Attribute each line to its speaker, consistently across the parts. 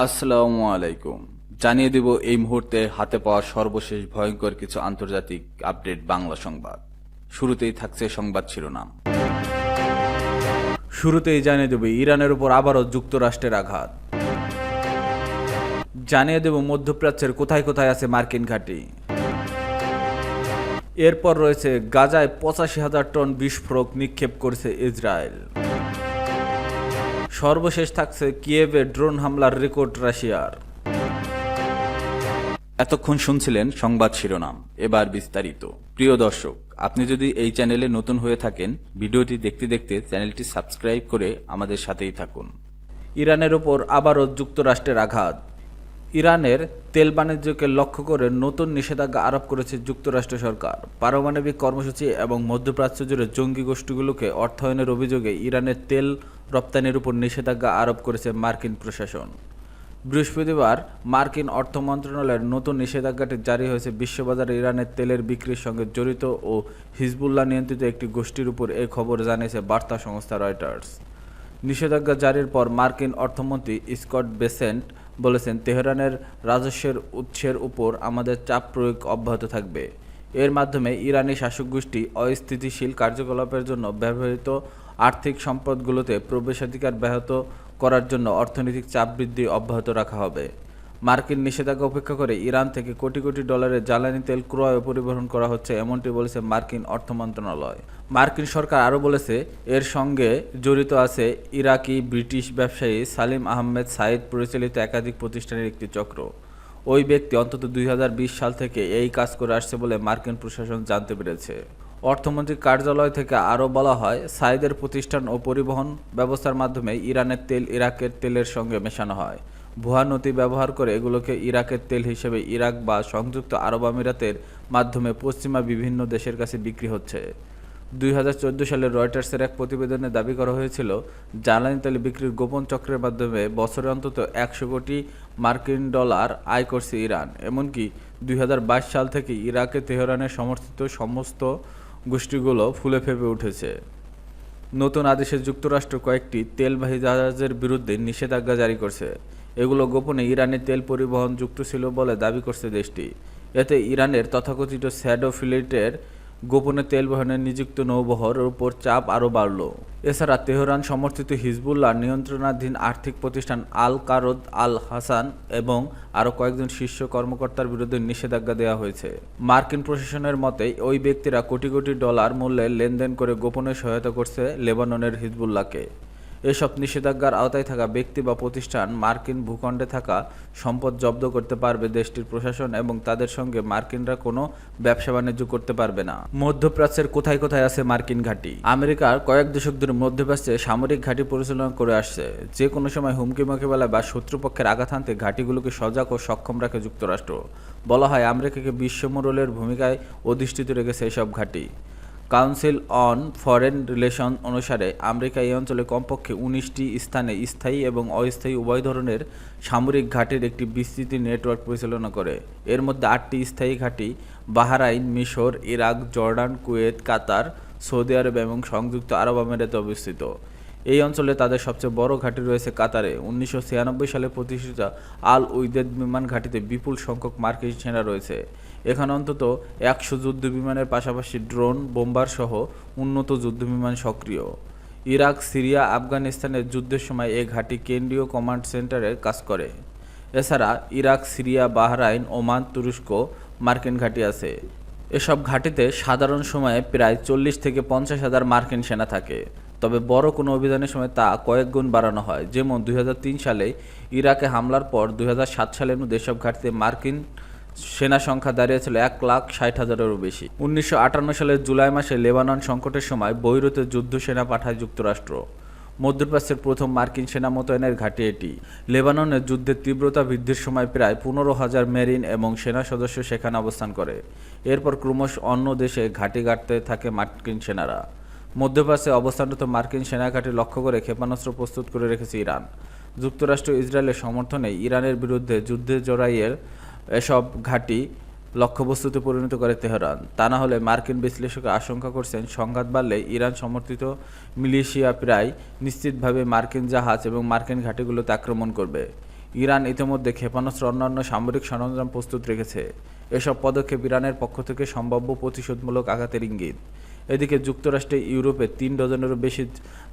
Speaker 1: আসসালামু আলাইকুম। জানিয়ে দেব এই মুহূর্তে হাতে পাওয়া সর্বশেষ ভয়ঙ্কর কিছু আন্তর্জাতিক আপডেট বাংলা সংবাদ। শুরুতেই থাকছে সংবাদ শিরোনাম। শুরুতেই জানিয়ে দেব ইরানের উপর আবারও যুক্তরাষ্ট্রের আঘাত। জানিয়ে দেব মধ্যপ্রাচ্যের কোথায় কোথায় আছে মার্কিন ঘাঁটি। এরপর রয়েছে গাজায় ৮৫,০০০ টন বিস্ফোরক নিক্ষেপ করেছে ইসরায়েল। সর্বশেষ থাকছে কিয়েভে ড্রোন হামলার রেকর্ড রাশিয়ার। এতক্ষণ শুনছিলেন সংবাদ শিরোনাম, এবার বিস্তারিত। প্রিয় দর্শক, আপনি যদি এই চ্যানেলে নতুন হয়ে থাকেন, ভিডিওটি দেখতে দেখতে চ্যানেলটি সাবস্ক্রাইব করে আমাদের সাথেই থাকুন। ইরানের ওপর আবারও যুক্তরাষ্ট্রের আঘাত। ইরানের তেল বাণিজ্যকে লক্ষ্য করে নতুন নিষেধাজ্ঞা আরোপ করেছে যুক্তরাষ্ট্র সরকার। পারমাণবিক কর্মসূচি এবং মধ্যপ্রাচ্য জুড়ে জঙ্গি গোষ্ঠীগুলোকে অর্থায়নের অভিযোগে ইরানের তেল রপ্তানির উপর নিষেধাজ্ঞা আরোপ করেছে মার্কিন প্রশাসন। বৃহস্পতিবার মার্কিন অর্থ মন্ত্রণালয়ের নতুন নিষেধাজ্ঞাটি জারি হয়েছে বিশ্ববাজারে ইরানের তেলের বিক্রির সঙ্গে জড়িত ও হিজবুল্লাহ নিয়ন্ত্রিত একটি গোষ্ঠীর উপর। এই খবর জানিয়েছে বার্তা সংস্থা রয়টার্স। নিষেধাজ্ঞা জারির পর মার্কিন অর্থমন্ত্রী স্কট বেসেন্ট বলেছেন, তেহরানের রাজস্বের উৎসের উপর আমাদের চাপ প্রয়োগ অব্যাহত থাকবে। এর মাধ্যমে ইরানি শাসক গোষ্ঠী অস্থিতিশীল কার্যকলাপের জন্য ব্যবহৃত আর্থিক সম্পদগুলোতে প্রবেশাধিকার ব্যাহত করার জন্য অর্থনৈতিক চাপ বৃদ্ধি অব্যাহত রাখা হবে। মার্কিন নিষেধাজ্ঞা উপেক্ষা করে ইরান থেকে কোটি কোটি ডলারের জ্বালানি তেল ক্রয় ও পরিবহন করা হচ্ছে, এমনটি বলেছে মার্কিন অর্থ মন্ত্রণালয়। মার্কিন সরকার আরও বলেছে, এর সঙ্গে জড়িত আছে ইরাকি ব্রিটিশ ব্যবসায়ী সালিম আহমেদ সাইদ পরিচালিত একাধিক প্রতিষ্ঠানের একটি চক্র। ওই ব্যক্তি অন্তত ২০২০ সাল থেকে এই কাজ করে আসছে বলে মার্কিন প্রশাসন জানতে পেরেছে। অর্থমন্ত্রীর কার্যালয় থেকে আরও বলা হয়, সাইদের প্রতিষ্ঠান ও পরিবহন ব্যবস্থার মাধ্যমে ইরানের তেল ইরাকের তেলের সঙ্গে মেশানো হয়। ভুয়া নথি ব্যবহার করে এগুলোকে ইরাকের তেল হিসেবে ইরাক বা সংযুক্ত আরব আমিরাতের মাধ্যমে পশ্চিমা বিভিন্ন দেশের কাছে বিক্রি হচ্ছে। ২০১৪ সালে রয়টার্সের এক প্রতিবেদনে দাবি করা হয়েছিল, জ্বালানি তেল বিক্রির গোপন চক্রের মাধ্যমে বছরে অন্তত ১০০ কোটি মার্কিন ডলার আয় করছে ইরান। এমনকি ২০২২ সাল থেকে ইরাকে তেহরানের সমর্থিত সমস্ত গোষ্ঠীগুলো ফুলে ফেঁপে উঠেছে। নতুন আদেশে যুক্তরাষ্ট্র কয়েকটি তেলবাহী জাহাজের বিরুদ্ধে নিষেধাজ্ঞা জারি করছে। এগুলো গোপনে ইরানি তেল পরিবহন যুক্ত ছিল বলে দাবি করছে দেশটি। এতে ইরানের তথাকথিত শ্যাডো ফ্লিটের গোপনে তেল বহনে নিযুক্ত নৌবহরের উপর চাপ আরও বাড়ল। এছাড়া তেহরান সমর্থিত হিজবুল্লাহ নিয়ন্ত্রণাধীন আর্থিক প্রতিষ্ঠান আল কারদ আল হাসান এবং আরও কয়েকজন শীর্ষ কর্মকর্তার বিরুদ্ধে নিষেধাজ্ঞা দেওয়া হয়েছে। মার্কিন প্রশাসনের মতে, ওই ব্যক্তিরা কোটি কোটি ডলার মূল্যে লেনদেন করে গোপনে সহায়তা করছে লেবাননের হিজবুল্লাহকে। এসব নিষেধাজ্ঞার আওতায় থাকা ব্যক্তি বা প্রতিষ্ঠান মার্কিন ভূখণ্ডে থাকা সম্পদ জব্দ করতে পারবে দেশটির প্রশাসন এবং তাদের সঙ্গে মার্কিনরা কোনো ব্যবসা বাণিজ্য করতে পারবে না। মধ্যপ্রাচ্যের কোথায় কোথায় আছে মার্কিন ঘাঁটি। আমেরিকার কয়েক দশক ধরে মধ্যপ্রাচ্যে সামরিক ঘাঁটি পরিচালনা করে আসছে। যে কোনো সময় হুমকি মোকাবেলা বা শত্রুপক্ষের আঘাত হানতে ঘাঁটিগুলোকে সজাগ ও সক্ষম রাখে যুক্তরাষ্ট্র। বলা হয়, আমেরিকাকে বিশ্বমোড়লের ভূমিকায় অধিষ্ঠিত রেখেছে এসব ঘাঁটি। কাউন্সিল অন ফরেন রিলেশন অনুসারে আমেরিকা এই অঞ্চলে কমপক্ষে ১৯টি স্থানে স্থায়ী এবং অস্থায়ী উভয় ধরনের সামরিক ঘাঁটির একটি বিস্তৃত নেটওয়ার্ক পরিচালনা করে। এর মধ্যে ৮টি স্থায়ী ঘাঁটি বাহরাইন, মিশর, ইরাক, জর্ডান, কুয়েত, কাতার, সৌদি আরব এবং সংযুক্ত আরব আমিরাতে অবস্থিত। এই অঞ্চলে তাদের সবচেয়ে বড় ঘাঁটি রয়েছে কাতারে। ১৯৯৬ সালে প্রতিষ্ঠিত আল উইদেদ বিমান ঘাঁটিতে বিপুল সংখ্যক মার্কিন সেনা রয়েছে। এখানে অন্তত ১০০ যুদ্ধবিমানের পাশাপাশি ড্রোন, বোম্বার সহ উন্নত যুদ্ধবিমান সক্রিয়। ইরাক, সিরিয়া, আফগানিস্তানের যুদ্ধের সময় এই ঘাঁটি কেন্দ্রীয় কমান্ড সেন্টারে কাজ করে। এছাড়া ইরাক, সিরিয়া, বাহরাইন, ওমান, তুরস্ক মার্কিন ঘাঁটি আছে। এসব ঘাঁটিতে সাধারণ সময়ে প্রায় ৪০ থেকে ৫০,০০০ মার্কিন সেনা থাকে। তবে বড় কোনো অভিযানের সময় তা কয়েক গুণ বাড়ানো হয়। যেমন ২০০৩ সালে ইরাকে হামলার পর ২০০৭ সালের মধ্যে এসব ঘাঁটিতে মার্কিন সেনা সংখ্যা দাঁড়িয়েছিল ১,৬০,০০০-এরও বেশি। ১৯৫৮ সালের জুলাই মাসে লেবানন সংকটের সময় বৈরুতে যুদ্ধ সেনা পাঠায় যুক্তরাষ্ট্র। মধ্যপ্রাচ্যের প্রথম মার্কিন সেনা মোতায়েনের ঘাঁটি এটি। লেবাননের যুদ্ধের তীব্রতা বৃদ্ধির সময় প্রায় ১৫,০০০ মেরিন এবং সেনা সদস্য সেখানে অবস্থান করে। এরপর ক্রমশ অন্য দেশে ঘাঁটি গাড়তে থাকে মার্কিন সেনারা। মধ্যপ্রাচ্যে অবস্থানরত মার্কিন সেনা ঘাঁটি লক্ষ্য করে ক্ষেপণাস্ত্র প্রস্তুত করে রেখেছে ইরান। যুক্তরাষ্ট্র ইসরায়েলের সমর্থনে ইরানের বিরুদ্ধে যুদ্ধে জড়াইয়ের এসব ঘাঁটি লক্ষ্যবস্তুতে পরিণত করে তেহরান। তা না হলে মার্কিন বিশ্লেষকরা আশঙ্কা করছেন, সংঘাত বাড়লে ইরান সমর্থিত মিলিশিয়া প্রায় নিশ্চিতভাবে মার্কিন জাহাজ এবং মার্কিন ঘাঁটিগুলোতে আক্রমণ করবে। ইরান ইতিমধ্যে ক্ষেপণাস্ত্র অন্যান্য সামরিক সরঞ্জাম প্রস্তুত রেখেছে। এসব পদক্ষেপ ইরানের পক্ষ থেকে সম্ভাব্য প্রতিশোধমূলক আঘাতের ইঙ্গিত। এদিকে যুক্তরাষ্ট্র ইউরোপে 3 ডজনেরও বেশি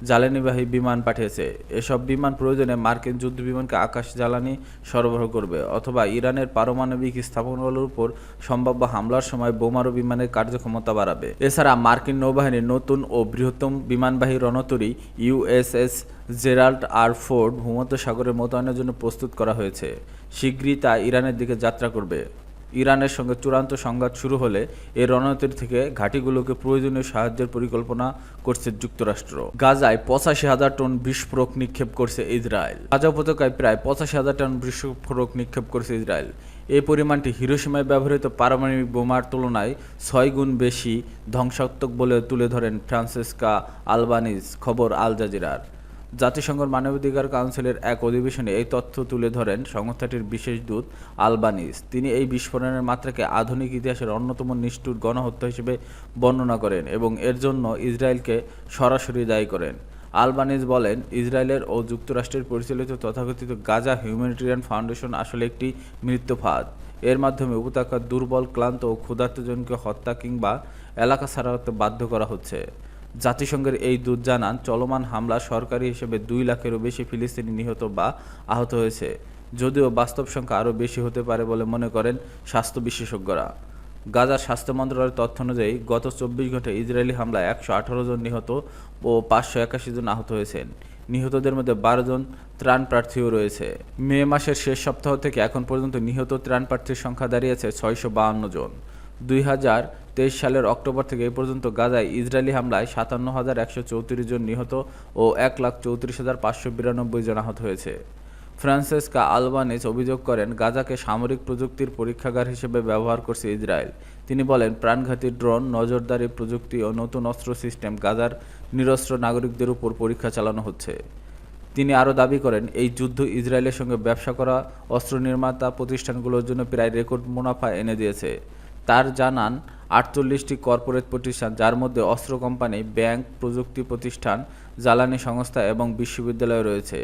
Speaker 1: জ্বালানিবাহী বিমান পাঠিয়েছে। এসব বিমান প্রয়োজনে মার্কিন যুদ্ধবিমানকে আকাশ জ্বালানি সরবরাহ করবে অথবা ইরানের পারমাণবিক স্থাপনাগুলোর উপর সম্ভাব্য হামলার সময় বোমারু বিমানের কার্যক্ষমতা বাড়াবে। এছাড়া মার্কিন নৌবাহিনীর নতুন ও বৃহত্তম বিমানবাহী রণতরী ইউএসএস জেরাল্ড আর ফোর্ড ভূমধ্যসাগরে মোতায়েনের জন্য প্রস্তুত করা হয়েছে। শীঘ্রই তা ইরানের দিকে যাত্রা করবে। ইরানের সঙ্গে চূড়ান্ত সংঘাত শুরু হলে এই রণতরী থেকে ঘাঁটিগুলোকে প্রয়োজনীয় সাহায্যের পরিকল্পনা করছে যুক্তরাষ্ট্র। গাজায় 85,000 টন বিস্ফোরক নিক্ষেপ করছে ইসরায়েল। গাজা উপত্যকায় প্রায় 85,000 টন বিস্ফোরক নিক্ষেপ করছে ইসরায়েল। এই পরিমাণটি হিরোশিমায় ব্যবহৃত পারমাণবিক বোমার তুলনায় 6 গুণ বেশি ধ্বংসাত্মক বলে তুলে ধরেন ফ্রান্সেসকা আলবানিজ খবর আল জাজিরার। জাতিসংঘের মানবাধিকার কাউন্সিলের এক অধিবেশনে এই তথ্য তুলে ধরেন সংস্থাটির বিশেষ দূত আলবানিজ। তিনি এই বিস্ফোরণের মাত্রাকে আধুনিক ইতিহাসের অন্যতম নিষ্ঠুর গণহত্যা হিসেবে বর্ণনা করেন এবং এর জন্য ইসরায়েলকে সরাসরি দায়ী করেন। আলবানিজ বলেন, ইসরায়েলের ও যুক্তরাষ্ট্রের পরিচালিত তথাকথিত গাজা হিউম্যানিটেরিয়ান ফাউন্ডেশন আসলে একটি মৃত্যু ফাঁদ। এর মাধ্যমে উপত্যকার দুর্বল, ক্লান্ত ও ক্ষুধার্তজনকে হত্যা কিংবা এলাকা ছাড়াতে বাধ্য করা হচ্ছে। জাতিসংঘের এই দূত জানান, চলমান হামলা সরকারি হিসেবে 2 লাখেরও বেশি ফিলিস্তিনি নিহত বা আহত হয়েছে, যদিও বাস্তব সংখ্যা আরও বেশি হতে পারে বলে মনে করেন স্বাস্থ্য বিশেষজ্ঞরা। গাজার স্বাস্থ্য মন্ত্রণালয়ের তথ্য অনুযায়ী গত 24 ঘন্টায় ইসরায়েলি হামলায় 118 জন নিহত ও 581 জন আহত হয়েছেন। নিহতদের মধ্যে 12 জন ত্রাণ প্রার্থীও রয়েছে। মে মাসের শেষ সপ্তাহ থেকে এখন পর্যন্ত নিহত ত্রাণ প্রার্থীর সংখ্যা দাঁড়িয়েছে 652 জন। 2023 সালের অক্টোবর থেকে এ পর্যন্ত গাজায় ইসরায়েলি হামলায় 57,134 জন নিহত ও 1,34,592 জন আহত হয়েছে। ফ্রান্সেসকা আলবানিজ অভিযোগ করেন, গাজাকে সামরিক প্রযুক্তির পরীক্ষাগার হিসেবে ব্যবহার করছে ইসরায়েল। তিনি বলেন, প্রাণঘাতী ড্রোন, নজরদারি প্রযুক্তি ও নতুন অস্ত্র সিস্টেম গাজার নিরস্ত্র নাগরিকদের উপর পরীক্ষা চালানো হচ্ছে। তিনি আরও দাবি করেন, এই যুদ্ধ ইসরায়েলের সঙ্গে ব্যবসা করা অস্ত্র নির্মাতা প্রতিষ্ঠানগুলোর জন্য প্রায় রেকর্ড মুনাফা এনে দিয়েছে। তার জানান, 48টি কর্পোরেট প্রতিষ্ঠান, যার মধ্যে অস্ত্র কোম্পানি, ব্যাংক, প্রযুক্তি প্রতিষ্ঠান, জ্বালানি সংস্থা এবং বিশ্ববিদ্যালয় রয়েছে,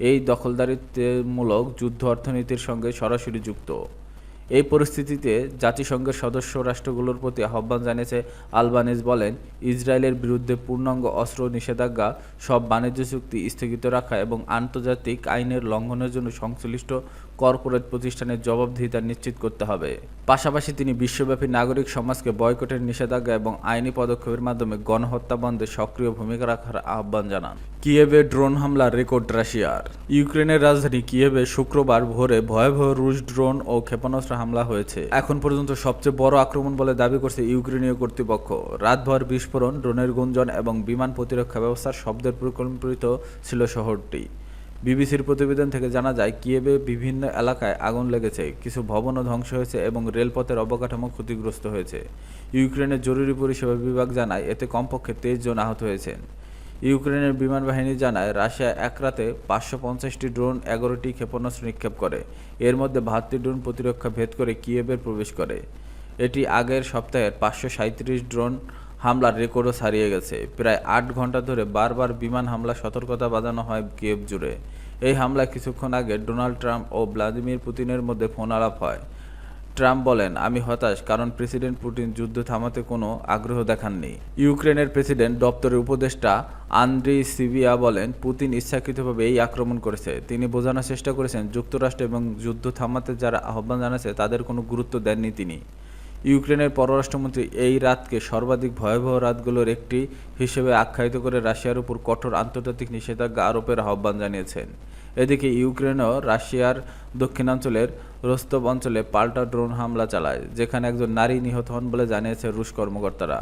Speaker 1: এই দখলদারিত্বমূলক যুদ্ধ অর্থনীতির সঙ্গে সরাসরি যুক্ত। এই পরিস্থিতিতে জাতিসংঘের সদস্য রাষ্ট্রগুলোর প্রতি আহ্বান জানিয়েছে আলবানিজ বলেন, ইসরায়েলের বিরুদ্ধে পূর্ণাঙ্গ অস্ত্র নিষেধাজ্ঞা, সব বাণিজ্য চুক্তি স্থগিত রাখা এবং আন্তর্জাতিক আইনের লঙ্ঘনের জন্য সংশ্লিষ্ট কর্পোরেট প্রতিষ্ঠানের জবাবদিহিতা নিশ্চিত করতে হবে। পাশাপাশি তিনি বিশ্বব্যাপী নাগরিক সমাজকে বয়কটের নিষেধাজ্ঞা এবং আইনি পদক্ষেপের মাধ্যমে গণহত্যা বন্ধে সক্রিয় ভূমিকা রাখার আহ্বান জানান। কিয়েভে ড্রোন হামলার রেকর্ড রাশিয়ার। ইউক্রেনের রাজধানী কিয়েভে শুক্রবার ভোরে ভয়াবহ রুশ ড্রোন ও ক্ষেপণাস্ত্র হামলা হয়েছে। এখন পর্যন্ত সবচেয়ে বড় আক্রমণ বলে দাবি করছে ইউক্রেনীয় কর্তৃপক্ষ। রাতভর বিস্ফোরণ, ড্রোনের গুঞ্জন এবং বিমান প্রতিরক্ষা ব্যবস্থার শব্দের পরিকল্পিত ছিল শহরটি। বিবিসির প্রতিবেদন থেকে জানা যায়, কিয়েভে বিভিন্ন এলাকায় আগুন লেগেছে, কিছু ভবনও ধ্বংস হয়েছে এবং রেলপথের অবকাঠামো ক্ষতিগ্রস্ত হয়েছে। ইউক্রেনের জরুরি পরিষেবা বিভাগ জানায়, এতে কমপক্ষে 23 জন আহত হয়েছেন। ইউক্রেনের বিমান বাহিনী জানায়, রাশিয়া এক রাতে 550টি ড্রোন, 11টি ক্ষেপণাস্ত্র নিক্ষেপ করে। এর মধ্যে 72টি ড্রোন প্রতিরক্ষা ভেদ করে কিয়েভে প্রবেশ করে। এটি আগের সপ্তাহের 537 ড্রোন হামলার রেকর্ডও ছাড়িয়ে গেছে। প্রায় 8 ঘন্টা ধরে বারবার বিমান হামলা সতর্কতা বাজানো হয় কিয়েভ জুড়ে। এই হামলায় কিছুক্ষণ আগে ডোনাল্ড ট্রাম্প ও ভ্লাদিমির পুতিনের মধ্যে ফোন আলাপ হয়। ট্রাম্প বলেন, আমি হতাশ, কারণ প্রেসিডেন্ট পুতিন যুদ্ধ থামাতে কোনো আগ্রহ দেখাননি। ইউক্রেনের প্রেসিডেন্ট দপ্তরের উপদেষ্টা আন্দ্রি সিবিয়া বলেন, পুতিন ইচ্ছাকৃতভাবে এই আক্রমণ করেছে। তিনি বোঝানোর চেষ্টা করেছেন, যুক্তরাষ্ট্র এবং যুদ্ধ থামাতে যারা আহ্বান জানাচ্ছে তাদের কোনো গুরুত্ব দেননি তিনি। ইউক্রেনের পররাষ্ট্রমন্ত্রী এই রাতকে সর্বাধিক ভয়াবহ রাতগুলোর একটি হিসেবে আখ্যায়িত করে রাশিয়ার উপর কঠোর আন্তর্জাতিক নিষেধাজ্ঞা আরোপের আহ্বান জানিয়েছেন। এদিকে ইউক্রেনও রাশিয়ার দক্ষিণাঞ্চলের রোস্তভ অঞ্চলে পাল্টা ড্রোন হামলা চালায়, যেখানে একজন নারী নিহত হন বলে জানিয়েছে রুশ কর্মকর্তারা।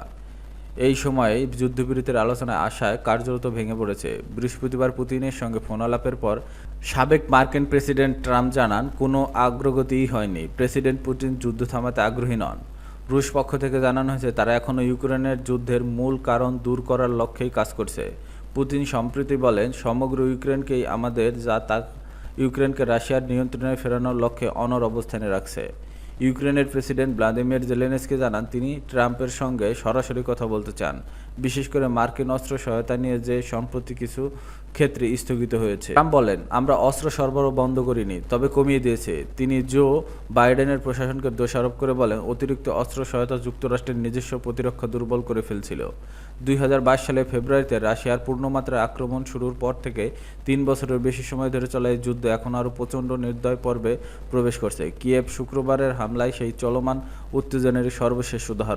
Speaker 1: এই সময়ে যুদ্ধবিরতির আলোচনায় আশায় কার্যত ভেঙে পড়েছে। বৃহস্পতিবার পুতিনের সঙ্গে ফোন আলাপের পর সাবেক মার্কিন প্রেসিডেন্ট ট্রাম্প জানান, কোনো অগ্রগতিই হয়নি। প্রেসিডেন্ট পুতিন যুদ্ধ থামাতে আগ্রহী নন। রুশ পক্ষ থেকে জানানো হয়েছে, তারা এখনও ইউক্রেনের যুদ্ধের মূল কারণ দূর করার লক্ষ্যেই কাজ করছে। পুতিন সম্প্রতি বলেন, সমগ্র ইউক্রেনকেই আমাদের, যা তা ইউক্রেনকে রাশিয়ার নিয়ন্ত্রণে ফেরানোর লক্ষ্যে অনড় অবস্থানে রাখছে। ইউক্রেনের প্রেসিডেন্ট ভ্লাদিমির জেলেনস্কি জানান, তিনি ট্রাম্পের সঙ্গে সরাসরি কথা বলতে চান, বিশেষ করে মার্কিন অস্ত্র সহায়তা নিয়ে, যে সম্প্রতি কিছু ক্ষেত্রে স্থগিত হয়েছে। ট্রাম্প বলেন, আমরা অস্ত্র সরবরাহ বন্ধ করিনি, তবে কমিয়ে দিয়েছে। তিনি জো বাইডেনের প্রশাসনকে দোষারোপ করে বলেন, অতিরিক্ত অস্ত্র সহায়তা যুক্তরাষ্ট্রের নিজস্ব প্রতিরক্ষা দুর্বল করে ফেলছিল। 2022 সালের ফেব্রুয়ারিতে রাশিয়ার পূর্ণমাত্রার আক্রমণ শুরুর পর থেকে 3 বছরের বেশি সময় ধরে চলা এই যুদ্ধ এখন আরও প্রচণ্ড নির্দয় পর্বে প্রবেশ করছে। কিয়েভ শুক্রবারের হামলায় সেই চলমান উত্তেজনারই সর্বশেষ উদাহরণ।